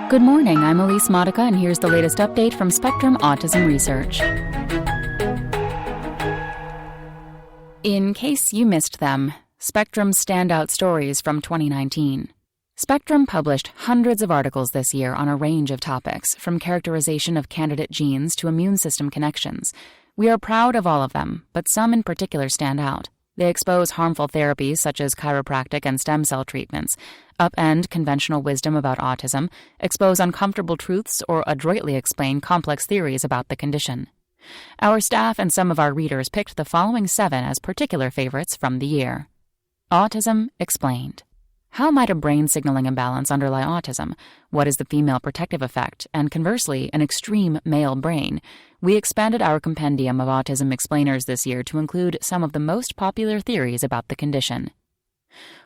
Good morning, I'm Elise Modica, and here's the latest update from Spectrum Autism Research. In case you missed them, Spectrum's standout stories from 2019. Spectrum published hundreds of articles this year on a range of topics, from characterization of candidate genes to immune system connections. We are proud of all of them, but some in particular stand out. They expose harmful therapies such as chiropractic and stem cell treatments, upend conventional wisdom about autism, expose uncomfortable truths, or adroitly explain complex theories about the condition. Our staff and some of our readers picked the following 7 as particular favorites from the year. Autism Explained. How might a brain signaling imbalance underlie autism? What is the female protective effect? And conversely, an extreme male brain? We expanded our compendium of autism explainers this year to include some of the most popular theories about the condition.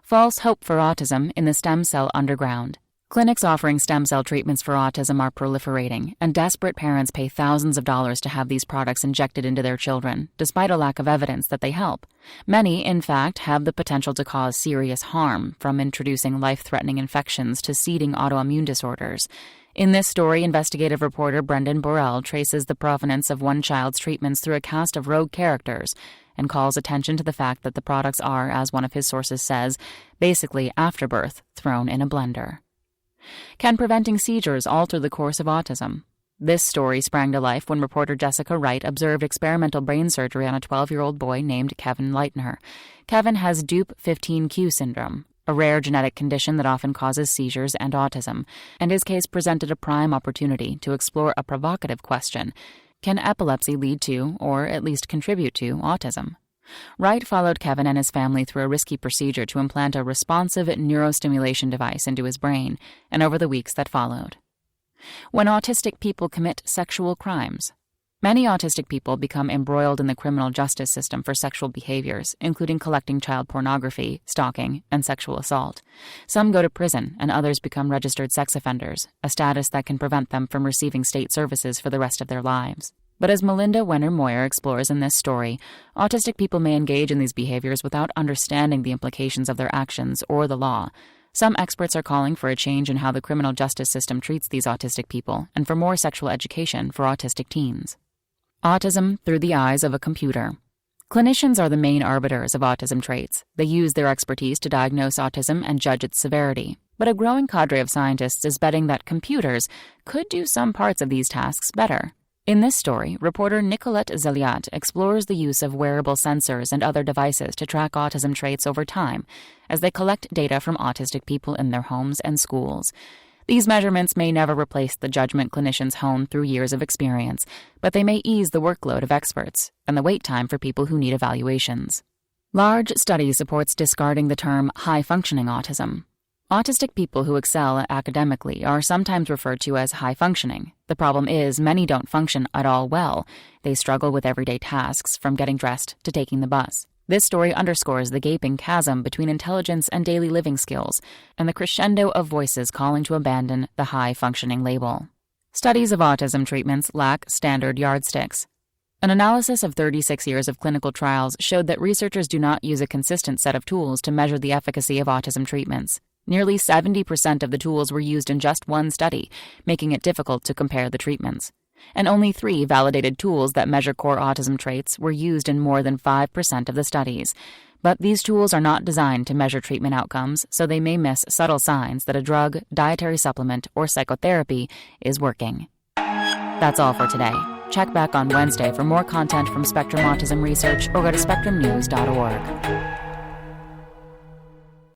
False hope for autism in the stem cell underground. Clinics offering stem cell treatments for autism are proliferating, and desperate parents pay thousands of dollars to have these products injected into their children, despite a lack of evidence that they help. Many, in fact, have the potential to cause serious harm, from introducing life-threatening infections to seeding autoimmune disorders. In this story, investigative reporter Brendan Borrell traces the provenance of one child's treatments through a cast of rogue characters and calls attention to the fact that the products are, as one of his sources says, basically afterbirth thrown in a blender. Can preventing seizures alter the course of autism? This story sprang to life when reporter Jessica Wright observed experimental brain surgery on a 12-year-old boy named Kevin Leitner. Kevin has Dupe 15q syndrome, a rare genetic condition that often causes seizures and autism, and his case presented a prime opportunity to explore a provocative question: can epilepsy lead to, or at least contribute to, autism? Wright followed Kevin and his family through a risky procedure to implant a responsive neurostimulation device into his brain, and over the weeks that followed. When autistic people commit sexual crimes. Many autistic people become embroiled in the criminal justice system for sexual behaviors, including collecting child pornography, stalking, and sexual assault. Some go to prison, and others become registered sex offenders, a status that can prevent them from receiving state services for the rest of their lives. But as Melinda Wenner-Moyer explores in this story, autistic people may engage in these behaviors without understanding the implications of their actions or the law. Some experts are calling for a change in how the criminal justice system treats these autistic people and for more sexual education for autistic teens. Autism through the eyes of a computer. Clinicians are the main arbiters of autism traits. They use their expertise to diagnose autism and judge its severity. But a growing cadre of scientists is betting that computers could do some parts of these tasks better. In this story, reporter Nicolette Zeliat explores the use of wearable sensors and other devices to track autism traits over time as they collect data from autistic people in their homes and schools. These measurements may never replace the judgment clinicians hone through years of experience, but they may ease the workload of experts and the wait time for people who need evaluations. Large study supports discarding the term high-functioning autism. Autistic people who excel academically are sometimes referred to as high-functioning. The problem is many don't function at all well. They struggle with everyday tasks, from getting dressed to taking the bus. This story underscores the gaping chasm between intelligence and daily living skills, and the crescendo of voices calling to abandon the high-functioning label. Studies of autism treatments lack standard yardsticks. An analysis of 36 years of clinical trials showed that researchers do not use a consistent set of tools to measure the efficacy of autism treatments. Nearly 70% of the tools were used in just one study, making it difficult to compare the treatments. And only 3 validated tools that measure core autism traits were used in more than 5% of the studies. But these tools are not designed to measure treatment outcomes, so they may miss subtle signs that a drug, dietary supplement, or psychotherapy is working. That's all for today. Check back on Wednesday for more content from Spectrum Autism Research or go to spectrumnews.org.